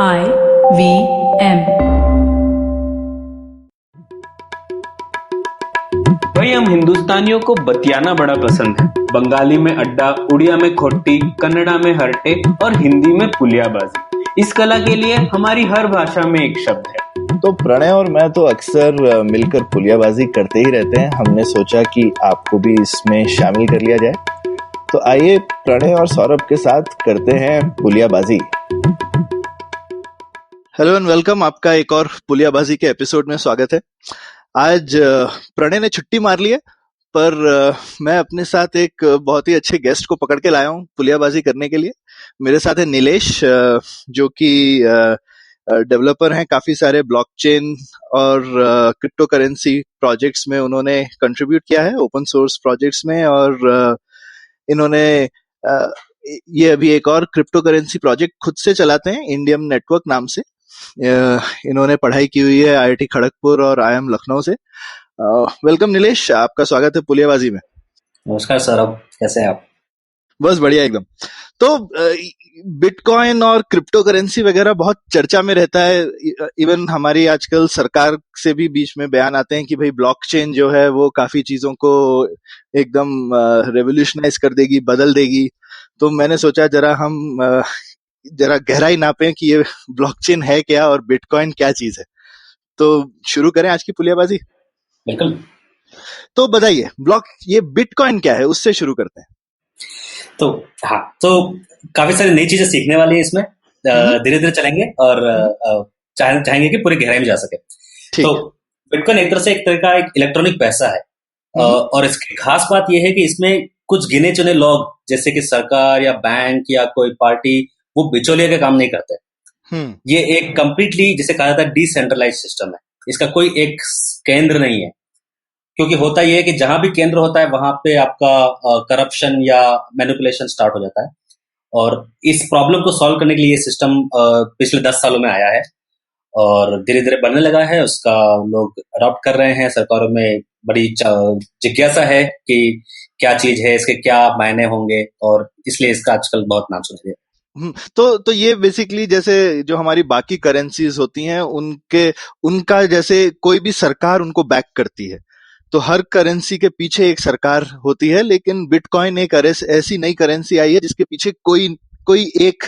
IVM। भाई हम हिंदुस्तानियों को बतियाना बड़ा पसंद है। बंगाली में अड्डा, उड़िया में खोटी, कन्नड़ा में हरटे और हिंदी में पुलियाबाजी। इस कला के लिए हमारी हर भाषा में एक शब्द है। तो प्रणय और मैं तो अक्सर मिलकर पुलियाबाजी करते ही रहते हैं। हमने सोचा कि आपको भी इसमें शामिल कर लिया जाए, तो आइए प्रणय और सौरभ के साथ करते हैं पुलियाबाजी। हेलो एंड वेलकम, आपका एक और पुलियाबाजी के एपिसोड में स्वागत है। आज प्रणय ने छुट्टी मार ली है, पर मैं अपने साथ एक बहुत ही अच्छे गेस्ट को पकड़ के लाया हूँ पुलियाबाजी करने के लिए। मेरे साथ है नीलेश, जो कि डेवलपर हैं। काफी सारे ब्लॉकचेन और क्रिप्टो करेंसी प्रोजेक्ट्स में उन्होंने कंट्रीब्यूट किया है, ओपन सोर्स प्रोजेक्ट्स में। और इन्होंने ये अभी एक और क्रिप्टो करेंसी प्रोजेक्ट खुद से चलाते हैं, इंडियन नेटवर्क नाम से। इन्होंने पढ़ाई की हुई है IIT खड़गपुर और IIM लखनऊ से। वेलकम नीलेश, आपका स्वागत है पुलियाबाजी में। नमस्कार सौरभ, कैसे हैं आप? बस बढ़िया एकदम। तो बिटकॉइन और क्रिप्टो करेंसी वगैरह बहुत चर्चा में रहता है। इवन हमारी आजकल सरकार से भी बीच में बयान आते हैं कि भाई ब्लॉकचेन जो है वो काफी चीजों को एकदम रेवोल्यूशनाइज कर देगी, बदल देगी। तो मैंने सोचा जरा गहराई नापें कि ये ब्लॉकचेन है क्या और बिटकॉइन क्या चीज है। तो शुरू करें आज की पुलियाबाजी। बिल्कुल। तो बताइए, ये बिटकॉइन क्या है, उससे शुरू करते हैं। तो काफी सारी नई चीजें सीखने वाली है इसमें। धीरे धीरे चलेंगे और चाहेंगे कि पूरी गहराई में जा सके। तो बिटकॉइन एक तरह का एक इलेक्ट्रॉनिक पैसा है। और इसकी खास बात यह है कि इसमें कुछ गिने चुने लोग, जैसे कि सरकार या बैंक या कोई पार्टी, वो बिचौलिया का काम नहीं करते। ये एक कंप्लीटली, जिसे कहा जाता है, डिसेंट्रलाइज सिस्टम है। इसका कोई एक केंद्र नहीं है, क्योंकि होता यह है कि जहां भी केंद्र होता है वहां पे आपका करप्शन या मैनिपुलेशन स्टार्ट हो जाता है। और इस प्रॉब्लम को सॉल्व करने के लिए ये सिस्टम पिछले 10 सालों में आया है और धीरे धीरे बनने लगा है। उसका लोग अडॉप्ट कर रहे हैं। सरकारों में बड़ी जिज्ञासा है कि क्या चीज है, इसके क्या मायने होंगे, और इसलिए इसका आजकल बहुत नाम सुनाई दिया। तो ये बेसिकली जैसे जो हमारी बाकी करेंसीज होती हैं उनका जैसे कोई भी सरकार उनको बैक करती है, तो हर करेंसी के पीछे एक सरकार होती है। लेकिन बिटकॉइन एक ऐसी नई करेंसी आई है जिसके पीछे कोई एक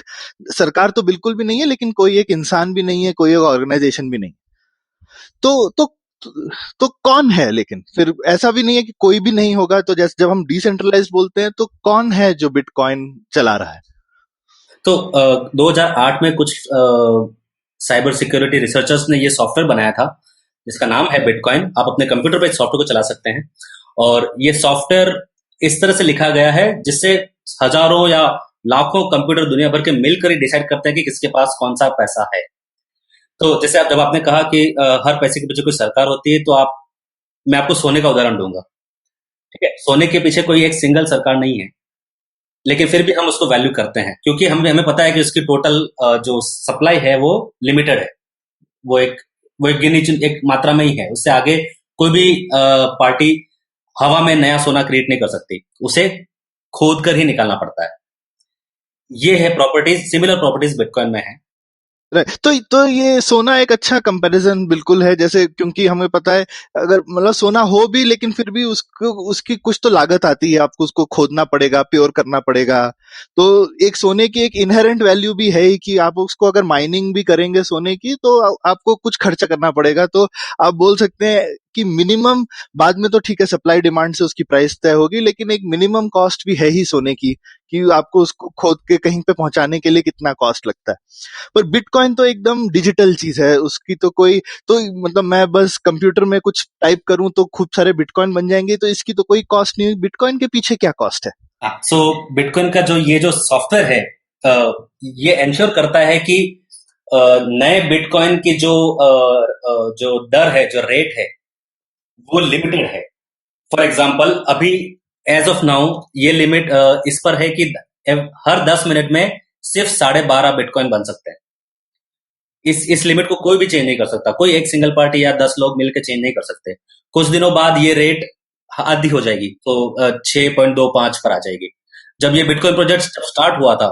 सरकार तो बिल्कुल भी नहीं है, लेकिन कोई एक इंसान भी नहीं है, कोई एक ऑर्गेनाइजेशन भी नहीं। तो कौन है? लेकिन फिर ऐसा भी नहीं है कि कोई भी नहीं होगा। तो जैसे जब हम डिसेंट्रलाइज बोलते हैं, तो कौन है जो बिटकॉइन चला रहा है? तो 2008 में कुछ साइबर सिक्योरिटी रिसर्चर्स ने ये सॉफ्टवेयर बनाया था जिसका नाम है बिटकॉइन। आप अपने कंप्यूटर पर इस सॉफ्टवेयर को चला सकते हैं। और ये सॉफ्टवेयर इस तरह से लिखा गया है जिससे हजारों या लाखों कंप्यूटर दुनिया भर के मिलकर ही डिसाइड करते हैं कि किसके पास कौन सा पैसा है। तो जैसे जब आपने कहा कि हर पैसे के पीछे कोई सरकार होती है, तो मैं आपको सोने का उदाहरण दूंगा। ठीक है, सोने के पीछे कोई एक सिंगल सरकार नहीं है, लेकिन फिर भी हम उसको वैल्यू करते हैं, क्योंकि हमें पता है कि उसकी टोटल जो सप्लाई है वो लिमिटेड है। वो एक गिनी चुनी एक मात्रा में ही है। उससे आगे कोई भी पार्टी हवा में नया सोना क्रिएट नहीं कर सकती, उसे खोद कर ही निकालना पड़ता है। ये है प्रॉपर्टीज, सिमिलर प्रॉपर्टीज बिटकॉइन में है। तो ये सोना एक अच्छा कंपैरिजन बिल्कुल है। जैसे क्योंकि हमें पता है, अगर मतलब सोना हो भी, लेकिन फिर भी उसकी कुछ तो लागत आती है। आपको उसको खोदना पड़ेगा, प्योर करना पड़ेगा। तो एक सोने की एक इनहेरेंट वैल्यू भी है ही कि आप उसको अगर माइनिंग भी करेंगे सोने की, तो आपको कुछ खर्चा करना पड़ेगा। तो आप बोल सकते हैं कि मिनिमम, बाद में तो ठीक है सप्लाई डिमांड से उसकी प्राइस तय होगी, लेकिन एक मिनिमम कॉस्ट भी है ही सोने की, कि आपको उसको खोद के कहीं पे पहुंचाने के लिए कितना कॉस्ट लगता है। पर बिटकॉइन तो एकदम डिजिटल चीज है। उसकी तो मतलब मैं बस कंप्यूटर में कुछ टाइप करूं तो खूब सारे बिटकॉइन बन जाएंगे, तो इसकी तो कोई कॉस्ट नहीं। बिटकॉइन के पीछे क्या कॉस्ट है? सो बिटकॉइन का जो सॉफ्टवेयर है, ये एंश्योर करता है कि नए बिटकॉइन की जो दर है, जो रेट है, वो लिमिटेड है। फॉर एग्जाम्पल, अभी एज ऑफ नाउ ये लिमिट इस पर है कि हर 10 मिनट में सिर्फ 12.5 बिटकॉइन बन सकते हैं। इस लिमिट को कोई भी चेंज नहीं कर सकता। कोई एक सिंगल पार्टी या 10 लोग मिलकर चेंज नहीं कर सकते। कुछ दिनों बाद ये रेट आधी हो जाएगी, तो 6.25 पर आ जाएगी। जब ये बिटकॉइन प्रोजेक्ट स्टार्ट हुआ था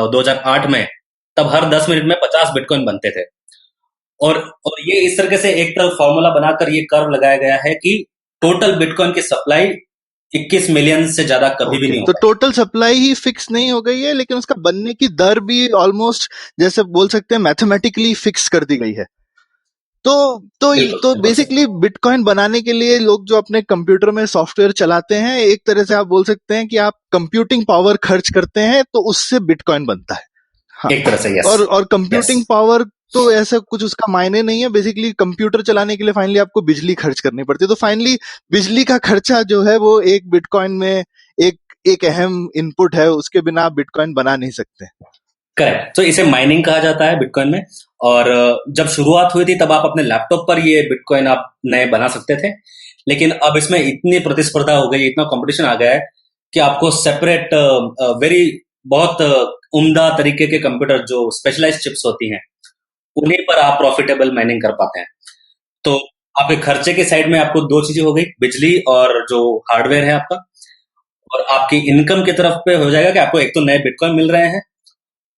2008 में, तब हर 10 मिनट में 50 बिटकॉइन बनते थे। और ये इस तरीके से एक तरफ फॉर्मूला बनाकर ये कर्व लगाया गया है कि टोटल बिटकॉइन की सप्लाई 21 मिलियन से ज्यादा कभी भी नहीं तो होगा। टोटल सप्लाई ही फिक्स नहीं हो गई है, लेकिन उसका बनने की दर भी ऑलमोस्ट जैसे बोल सकते हैं मैथमेटिकली फिक्स कर दी गई है। तो बेसिकली बिटकॉइन बनाने के लिए लोग जो अपने कंप्यूटर में सॉफ्टवेयर चलाते हैं, एक तरह से आप बोल सकते हैं कि आप कंप्यूटिंग पावर खर्च करते हैं तो उससे बिटकॉइन बनता है। हाँ, एक तरह से यस। और कंप्यूटिंग पावर तो ऐसा कुछ उसका मायने नहीं है। बेसिकली कंप्यूटर चलाने के लिए फाइनली आपको बिजली खर्च करनी पड़ती है, तो फाइनली बिजली का खर्चा जो है वो एक बिटकॉइन में एक अहम इनपुट है, उसके बिना आप बिटकॉइन बना नहीं सकते। करेक्ट। तो इसे माइनिंग कहा जाता है बिटकॉइन में। और जब शुरुआत हुई थी तब आप अपने लैपटॉप पर ये बिटकॉइन आप नए बना सकते थे, लेकिन अब इसमें इतनी प्रतिस्पर्धा हो गई, इतना कंपटीशन आ गया है कि आपको सेपरेट बहुत उम्दा तरीके के कंप्यूटर जो स्पेशलाइज्ड चिप्स होती हैं उन्हीं पर आप प्रॉफिटेबल माइनिंग कर पाते हैं। तो आपके खर्चे के साइड में आपको दो चीजें हो गई, बिजली और जो हार्डवेयर है आपका, और आपकी इनकम की तरफ पे हो जाएगा कि आपको एक तो नए बिटकॉइन मिल रहे हैं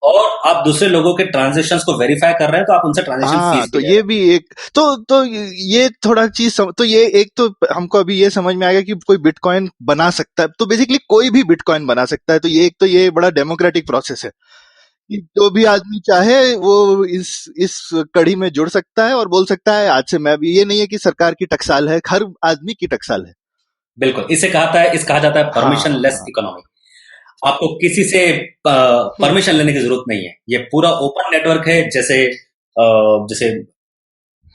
और आप दूसरे लोगों के ट्रांजेक्शंस को वेरीफाई कर रहे हैं, तो आप उनसे ट्रांजेक्शन फीस तो ये भी एक तो ये थोड़ा चीज तो ये एक तो हमको अभी ये समझ में आएगा कि कोई बिटकॉइन बना सकता है, तो बेसिकली कोई भी बिटकॉइन बना सकता है। तो ये बड़ा डेमोक्रेटिक प्रोसेस है कि जो भी आदमी चाहे वो इस कड़ी में जुड़ सकता है और बोल सकता है आज से मैं भी। ये नहीं है कि सरकार की टकसाल है, हर आदमी की टकसाल है। बिल्कुल, कहा जाता है परमिशन लेस इकोनॉमी। आपको किसी से परमिशन लेने की जरूरत नहीं है, ये पूरा ओपन नेटवर्क है, जैसे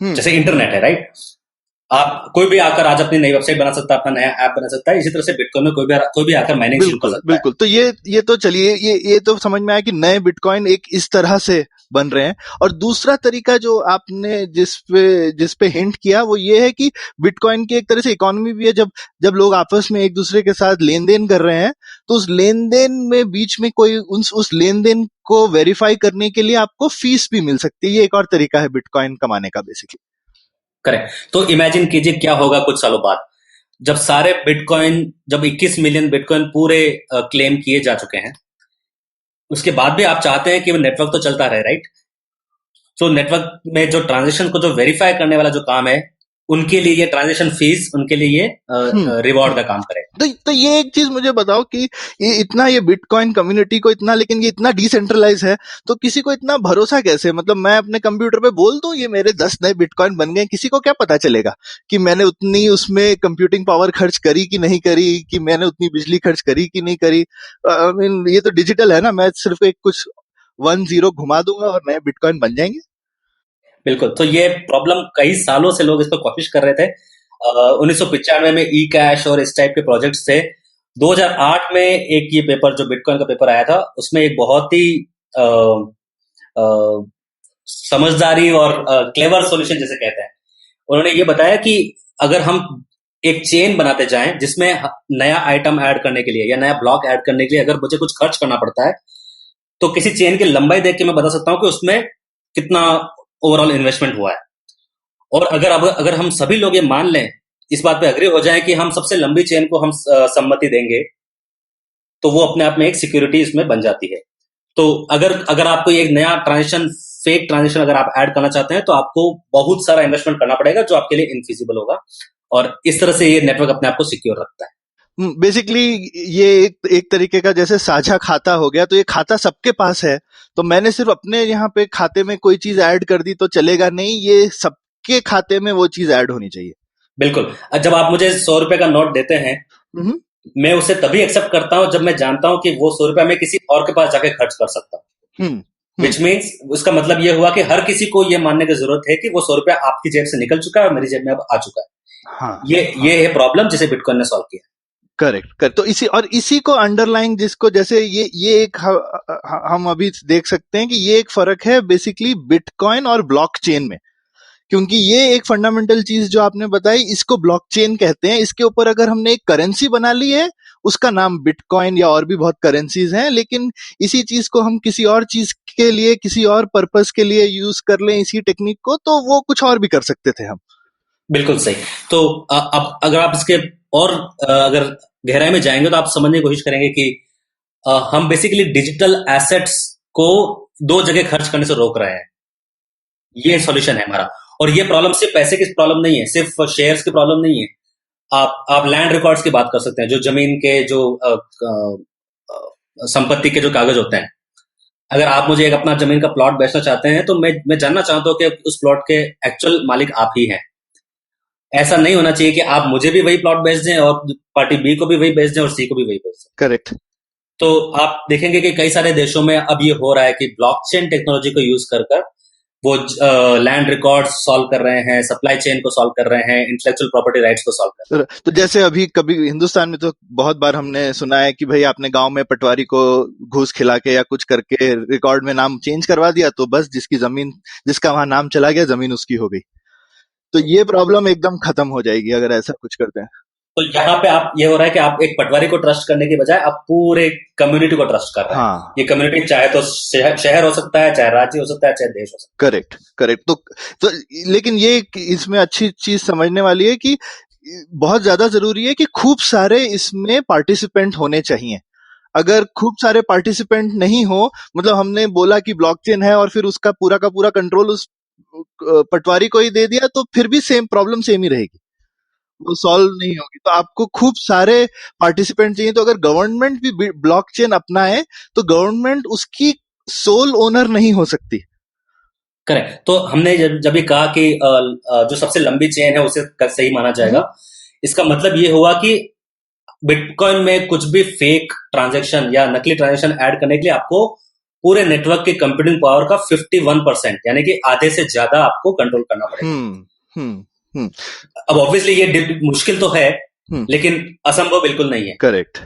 जैसे इंटरनेट है, राइट। आप कोई भी आकर आज अपनी नई वेबसाइट बना सकता है, अपना नया ऐप बना सकता है। इसी तरह से बिटकॉइन में कोई भी आकर माइनिंग शुरू कर सकता है। बिल्कुल। तो ये तो चलिए ये तो समझ में आया कि नए बिटकॉइन एक इस तरह से बन रहे हैं। और दूसरा तरीका जो आपने जिस पे हिंट किया वो ये है कि बिटकॉइन की एक तरह से इकोनॉमी भी है। जब लोग आपस में एक दूसरे के साथ लेन देन कर रहे हैं तो उस लेन देन में बीच में कोई उस लेन देन को वेरीफाई करने के लिए आपको फीस भी मिल सकती है। ये एक और तरीका है बिटकॉइन कमाने का बेसिकली। करेक्ट। तो इमेजिन कीजिए क्या होगा कुछ सालों बाद, जब 21 मिलियन बिटकॉइन पूरे क्लेम किए जा चुके हैं, उसके बाद भी आप चाहते हैं कि वो नेटवर्क तो चलता रहे, राइट। तो नेटवर्क में जो ट्रांजेक्शन को जो वेरीफाई करने वाला जो काम है, उनके लिए ये ट्रांजेक्शन फीस, उनके लिए ये रिवॉर्ड का काम करे। तो ये एक चीज मुझे बताओ कि ये बिटकॉइन कम्युनिटी को इतना, लेकिन ये इतना डिसेंट्रलाइज है, तो किसी को इतना भरोसा कैसे? मतलब मैं अपने कंप्यूटर पे बोल दूं ये मेरे 10 नए बिटकॉइन बन गए, किसी को क्या पता चलेगा कि मैंने उतनी उसमें कंप्यूटिंग पावर खर्च करी कि नहीं करी, कि मैंने उतनी बिजली खर्च करी कि नहीं करी? आई मीन ये तो डिजिटल है ना, मैं सिर्फ एक कुछ 1 0 घुमा दूंगा और नए बिटकॉइन बन जाएंगे। बिल्कुल। तो ये प्रॉब्लम कई सालों से लोग इस पर कोशिश कर रहे थे। 1995 में ई कैश और इस टाइप के प्रोजेक्ट्स थे। 2008 में एक ये पेपर, जो बिटकॉइन का पेपर आया था, उसमें एक बहुत ही समझदारी और क्लेवर सॉल्यूशन जिसे कहते हैं, उन्होंने ये बताया कि अगर हम एक चेन बनाते जाएं जिसमें नया आइटम ऐड करने के लिए या नया ब्लॉक ऐड करने के लिए अगर मुझे कुछ खर्च करना पड़ता है, तो किसी चेन की लंबाई देख के मैं बता सकता हूं कि उसमें कितना ओवरऑल इन्वेस्टमेंट हुआ है। और अगर हम सभी लोग ये मान लें, इस बात पे अग्री हो जाए कि हम सबसे लंबी चेन को हम सम्मति देंगे, तो वो अपने आप में एक सिक्योरिटी इसमें बन जाती है। तो अगर आपको एक नया ट्रांजेक्शन, फेक ट्रांजेक्शन अगर आप ऐड करना चाहते हैं, तो आपको बहुत सारा इन्वेस्टमेंट करना पड़ेगा, जो आपके लिए इनफिजिबल होगा। और इस तरह से ये नेटवर्क अपने आप को सिक्योर रखता है। बेसिकली ये एक तरीके का जैसे साझा खाता हो गया। तो ये खाता सबके पास है, तो मैंने सिर्फ अपने यहाँ पे खाते में कोई चीज ऐड कर दी तो चलेगा नहीं, ये सबके खाते में वो चीज ऐड होनी चाहिए। बिल्कुल। जब आप मुझे 100 रुपए का नोट देते हैं, मैं उसे तभी एक्सेप्ट करता हूं जब मैं जानता हूं कि वो 100 रुपया मैं किसी और के पास जाके खर्च कर सकता हूं। विच मीन्स उसका मतलब ये हुआ कि हर किसी को ये मानने की जरूरत है कि वो 100 रुपया आपकी जेब से निकल चुका है और मेरी जेब में अब आ चुका है। ये है प्रॉब्लम जिसे बिटकॉइन ने सॉल्व किया। करेक्ट। तो इसी को अंडरलाइंग, जिसको जैसे ये एक हम अभी देख सकते हैं कि ये एक फर्क है बेसिकली बिटकॉइन और ब्लॉकचेन में, क्योंकि ये एक फंडामेंटल चीज जो आपने बताई, इसको ब्लॉकचेन कहते हैं। इसके ऊपर अगर हमने एक करेंसी बना ली है, उसका नाम बिटकॉइन, या और भी बहुत करेंसीज हैं, लेकिन इसी चीज को हम किसी और चीज के लिए, किसी और पर्पस के लिए यूज कर लें इसी टेक्निक को, तो वो कुछ और भी कर सकते थे हम। बिल्कुल सही। तो अब अगर आप इसके और अगर गहराई में जाएंगे तो आप समझने की कोशिश करेंगे कि हम बेसिकली डिजिटल एसेट्स को दो जगह खर्च करने से रोक रहे हैं। ये सॉल्यूशन है हमारा। और ये प्रॉब्लम सिर्फ पैसे की प्रॉब्लम नहीं है, सिर्फ शेयर्स की प्रॉब्लम नहीं है। आप लैंड रिकॉर्ड्स की बात कर सकते हैं, जो जमीन के जो संपत्ति के जो कागज होते हैं। अगर आप मुझे एक अपना जमीन का प्लॉट बेचना चाहते हैं, तो मैं जानना चाहता हूँ कि उस प्लॉट के एक्चुअल मालिक आप ही हैं। ऐसा नहीं होना चाहिए कि आप मुझे भी वही प्लॉट बेच दें और पार्टी बी को भी वही बेच दें और सी को भी वही बेच दें। करेक्ट। तो आप देखेंगे कि कई सारे देशों में अब ये हो रहा है कि ब्लॉकचेन टेक्नोलॉजी को यूज कर वो लैंड रिकॉर्ड्स सॉल्व कर रहे हैं, सप्लाई चेन को सॉल्व कर रहे हैं, इंटेलेक्चुअल प्रॉपर्टी राइट्स को सॉल्व कर रहे हैं। तो जैसे अभी कभी हिंदुस्तान में तो बहुत बार हमने सुना है कि भाई आपने गांव में पटवारी को घूस खिला के या कुछ करके रिकॉर्ड में नाम चेंज करवा दिया, तो बस जिसकी जमीन, जिसका वहां नाम चला गया, जमीन उसकी हो गई। तो ये प्रॉब्लम एकदम खत्म हो जाएगी अगर ऐसा कुछ करते हैं। तो यहाँ पे आप ये हो रहा है कि आप एक पटवारी को ट्रस्ट करने के बजाय आप पूरे कम्युनिटी को ट्रस्ट कर रहे हैं। हाँ। ये कम्युनिटी चाहे तो शहर हो सकता है, चाहे राज्य हो सकता है, चाहे देश हो सकता है। Correct, correct. तो लेकिन ये इसमें अच्छी चीज समझने वाली है कि बहुत ज्यादा जरूरी है कि खूब सारे इसमें पार्टिसिपेंट होने चाहिए। अगर खूब सारे पार्टिसिपेंट नहीं हो, मतलब हमने बोला कि ब्लॉकचेन है और फिर उसका पूरा का पूरा कंट्रोल उस पटवारी को ही दे दिया, तो फिर भी सेम प्रॉब्लम सेम ही रहेगी, वो सॉल्व नहीं होगी। तो आपको खूब सारे पार्टिसिपेंट चाहिए। तो अगर गवर्नमेंट भी ब्लॉकचेन अपनाए तो गवर्नमेंट उसकी सोल ओनर नहीं हो सकती। करेक्ट। तो हमने जब ये कहा कि जो सबसे लंबी चेन है उसे सही माना जाएगा, इसका मतलब ये हुआ कि बिटकॉइन में कुछ भी फेक ट्रांजैक्शन या नकली ट्रांजैक्शन ऐड करने के लिए आपको पूरे नेटवर्क की कंप्यूटिंग पावर का 51% यानी कि आधे से ज्यादा आपको कंट्रोल करना पड़ेगा। अब ऑब्वियसली ये मुश्किल तो है, लेकिन असंभव बिल्कुल नहीं है। Correct,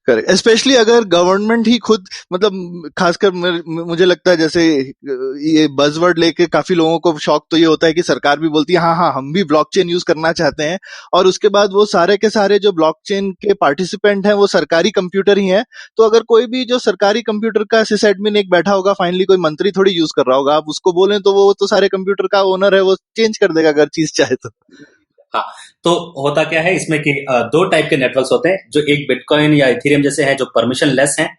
correct. स्पेशली अगर गवर्नमेंट ही खुद, मतलब खासकर मुझे लगता है जैसे ये बज़वर्ड लेके काफी लोगों को शौक तो ये होता है कि सरकार भी बोलती है हाँ हाँ हम भी ब्लॉकचेन यूज करना चाहते हैं, और उसके बाद वो सारे के सारे जो ब्लॉकचेन के पार्टिसिपेंट हैं वो सरकारी कंप्यूटर ही हैं। तो अगर कोई भी जो सरकारी कंप्यूटर का सिसएडमिन एक बैठा होगा, फाइनली कोई मंत्री थोड़ी यूज कर रहा होगा, आप उसको बोलें तो वो तो सारे कंप्यूटर का ओनर है, वो चेंज कर देगा अगर चीज चाहे तो। हाँ, तो होता क्या है इसमें कि दो टाइप के नेटवर्क्स होते हैं, जो एक बिटकॉइन या इथेरियम जैसे हैं जो परमिशन लेस हैं।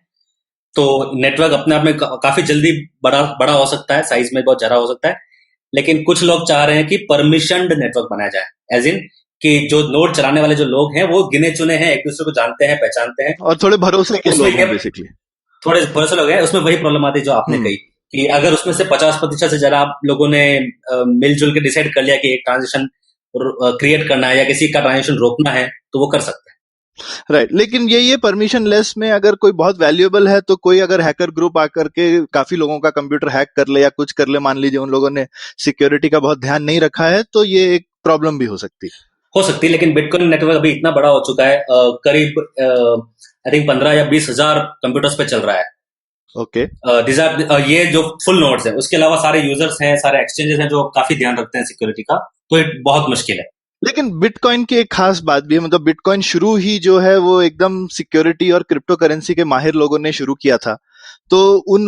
तो नेटवर्क अपने आप में काफी जल्दी बड़ा हो सकता है, साइज में बहुत ज्यादा हो सकता है, लेकिन कुछ लोग चाह रहे हैं कि परमिशनड नेटवर्क बनाया जाए, एज इन कि जो नोड चलाने वाले जो लोग हैं वो गिने चुने हैं, एक दूसरे को जानते हैं, पहचानते हैं और थोड़े भरोसे के लोग हैं बेसिकली। थोड़े भरोसे लोग हैं। उसमें वही प्रॉब्लम आती है जो आपने कही कि अगर उसमें से 50% से ज्यादा आप लोगों ने मिलजुल के डिसाइड कर लिया कि एक ट्रांजेक्शन क्रिएट करना है या किसी का ट्रांजेक्शन रोकना है, तो वो कर सकते हैं। राइट, लेकिन ये परमिशन लेस में अगर कोई बहुत वैल्यूएबल है, तो कोई अगर हैकर ग्रुप आकर के काफी लोगों का कंप्यूटर हैक कर ले या कुछ कर ले, मान लीजिए उन लोगों ने सिक्योरिटी का बहुत ध्यान नहीं रखा है, तो ये एक प्रॉब्लम भी हो सकती है। लेकिन बिटकॉइन नेटवर्क अभी इतना बड़ा हो चुका है, करीब आई थिंक 15 या 20 हजार कंप्यूटर्स पे चल रहा है। ओके। ये जो फुल नोड्स हैं, उसके अलावा सारे यूजर्स हैं, सारे एक्सचेंजेस हैं जो काफी ध्यान रखते हैं सिक्योरिटी का, तो ये बहुत मुश्किल है। लेकिन बिटकॉइन की एक खास बात भी है, मतलब बिटकॉइन शुरू ही जो है वो एकदम सिक्योरिटी और क्रिप्टो करेंसी के माहिर लोगों ने शुरू किया था। तो उन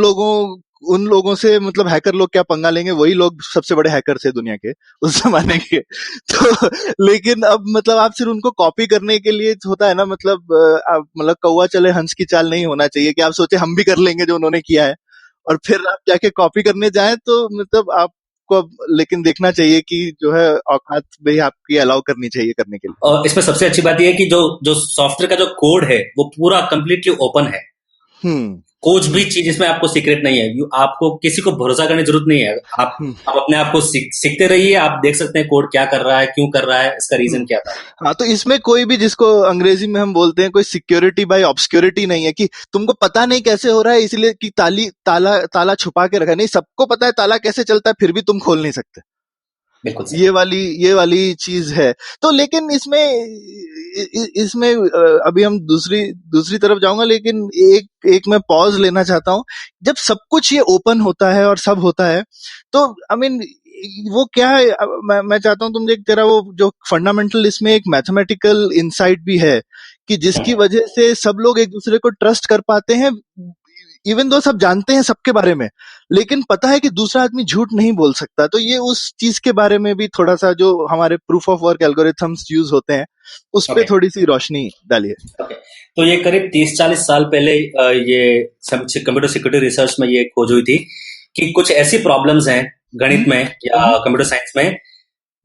लोगों से मतलब हैकर लोग क्या पंगा लेंगे, वही लोग सबसे बड़े हैकर थे दुनिया के उस जमाने के। तो लेकिन अब मतलब आप सिर्फ उनको कॉपी करने के लिए होता है ना, मतलब कौवा चले हंस की चाल नहीं होना चाहिए कि आप सोचे हम भी कर लेंगे जो उन्होंने किया है और फिर आप जाके कॉपी करने जाएं, तो मतलब आपको लेकिन देखना चाहिए कि जो है औकात भी आपकी अलाउ करनी चाहिए करने के लिए। और इसमें सबसे अच्छी बात यह है कि जो सॉफ्टवेयर का जो कोड है वो पूरा कंप्लीटली ओपन है। कुछ भी चीज इसमें आपको सीक्रेट नहीं है, आपको किसी को भरोसा करने की जरूरत नहीं है। आप अपने आप को सीखते रहिए, आप देख सकते हैं कोड क्या कर रहा है, क्यों कर रहा है, इसका रीजन क्या था। हाँ, तो इसमें कोई भी, जिसको अंग्रेजी में हम बोलते हैं, कोई सिक्योरिटी बाय ऑब्सक्योरिटी नहीं है कि तुमको पता नहीं कैसे हो रहा है इसलिए कि ताला छुपा के रखा है। नहीं, सबको पता है ताला कैसे चलता है, फिर भी तुम खोल नहीं सकते। ये वाली चीज है। तो लेकिन इसमें अभी हम दूसरी तरफ जाऊंगा, लेकिन एक मैं पॉज लेना चाहता हूं। जब सब कुछ ये ओपन होता है और सब होता है, तो आई मीन वो क्या है, मैं चाहता हूं तुम तेरा वो जो फंडामेंटल इसमें एक मैथमेटिकल इंसाइट भी है कि जिसकी वजह से सब लोग एक दूसरे को ट्रस्ट कर पाते हैं इवन दो सब जानते हैं सबके बारे में, लेकिन पता है कि दूसरा आदमी झूठ नहीं बोल सकता। तो ये उस चीज के बारे में भी थोड़ा सा, जो हमारे proof of work algorithms use होते हैं, उस पे थोड़ी सी रोशनी डालिए। तो ये करीब 30-40 साल पहले ये कंप्यूटर सिक्योरिटी रिसर्च में ये खोज हुई थी कि कुछ ऐसी प्रॉब्लम्स हैं गणित में या कंप्यूटर साइंस में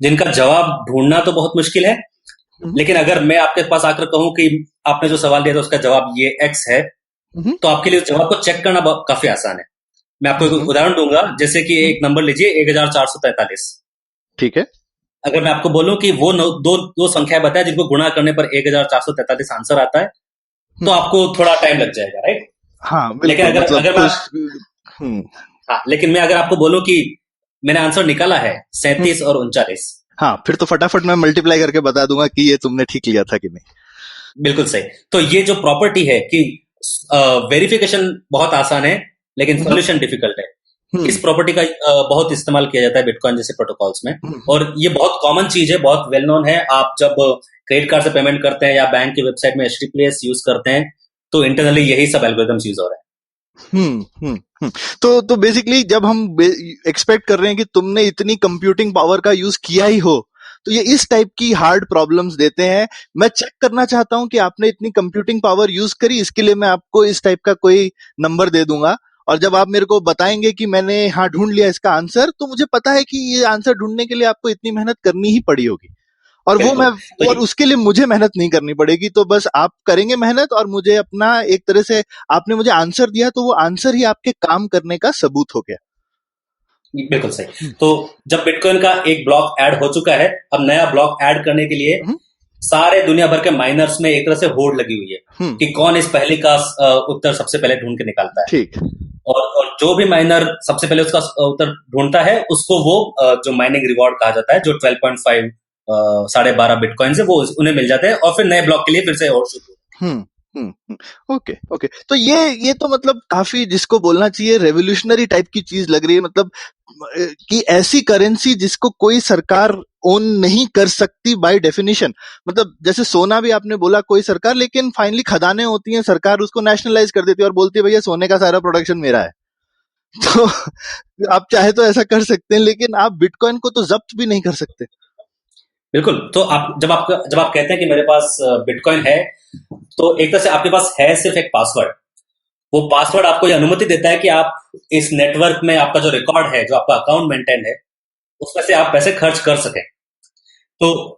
जिनका जवाब ढूंढना तो बहुत मुश्किल है, लेकिन अगर मैं आपके पास आकर कहूं कि आपने जो सवाल दिया था उसका जवाब ये एक्स है, तो आपके लिए उस जवाब को चेक करना काफी आसान है। मैं आपको एक उदाहरण दूंगा, जैसे कि एक नंबर लीजिए 1443। ठीक है। अगर मैं आपको बोलूं कि वो दो संख्याएं बताए जिनको गुणा करने पर 1443 आंसर आता है, तो आपको थोड़ा टाइम लग जाएगा, राइट? हाँ, लेकिन लेकिन मैं अगर आपको बोलूं कि मैंने आंसर निकाला है 37 और 39, हाँ, फिर तो फटाफट मैं मल्टीप्लाई करके बता दूंगा कि ये तुमने ठीक लिया था कि नहीं। बिल्कुल सही। तो ये जो प्रॉपर्टी है कि वेरिफिकेशन बहुत आसान है लेकिन सॉल्यूशन डिफिकल्ट है, इस प्रॉपर्टी का बहुत इस्तेमाल किया जाता है बिटकॉइन जैसे प्रोटोकॉल्स में, और ये बहुत कॉमन चीज है, बहुत वेल नोन है। आप जब क्रेडिट कार्ड से पेमेंट करते हैं या बैंक की वेबसाइट में HTTPS यूज करते हैं, तो इंटरनली यही सब एल्गोरिथम्स यूज हो रहे हैं। तो बेसिकली जब हम एक्सपेक्ट कर रहे हैं कि तुमने इतनी कंप्यूटिंग पावर का यूज किया ही हो, तो ये इस टाइप की हार्ड प्रॉब्लम्स देते हैं। मैं चेक करना चाहता हूं कि आपने इतनी कंप्यूटिंग पावर यूज करी, इसके लिए मैं आपको इस टाइप का कोई नंबर दे दूंगा, और जब आप मेरे को बताएंगे कि मैंने हाँ ढूंढ लिया इसका आंसर, तो मुझे पता है कि ये आंसर ढूंढने के लिए आपको इतनी मेहनत करनी ही पड़ी होगी, और वो मैं और उसके लिए मुझे मेहनत नहीं करनी पड़ेगी। तो बस आप करेंगे मेहनत, और मुझे अपना एक तरह से आपने मुझे आंसर दिया, तो वो आंसर ही आपके काम करने का सबूत हो गया। बिल्कुल सही। तो जब बिटकॉइन का एक ब्लॉक ऐड हो चुका है, अब नया ब्लॉक ऐड करने के लिए सारे दुनिया भर के माइनर्स में एक तरह से होड़ लगी हुई है कि कौन इस पहले का उत्तर सबसे पहले ढूंढ के निकालता है। ठीक। और जो भी माइनर सबसे पहले उसका उत्तर ढूंढता है, उसको वो जो माइनिंग रिवॉर्ड कहा जाता है, जो 12.5 12.5 बिटकॉइन से वो उन्हें मिल जाते हैं, और फिर नए ब्लॉक के लिए फिर से और शुरू। ओके। तो ये तो मतलब काफी, जिसको बोलना चाहिए रेवोल्यूशनरी टाइप की चीज लग रही है, मतलब कि ऐसी करेंसी जिसको कोई सरकार ओन नहीं कर सकती बाय डेफिनेशन। मतलब जैसे सोना भी आपने बोला कोई सरकार, लेकिन फाइनली खदानें होती हैं, सरकार उसको नेशनलाइज कर देती है और बोलती है भैया सोने का सारा प्रोडक्शन मेरा है। तो आप चाहे तो ऐसा कर सकते हैं, लेकिन आप बिटकॉइन को तो जब्त भी नहीं कर सकते। बिल्कुल। तो आप जब आप कहते हैं कि मेरे पास बिटकॉइन है, तो एक तरह से आपके पास है सिर्फ एक पासवर्ड। वो पासवर्ड आपको ये अनुमति देता है कि आप इस नेटवर्क में आपका जो रिकॉर्ड है, जो आपका अकाउंट मेंटेन है, उसमें से आप पैसे खर्च कर सकें। तो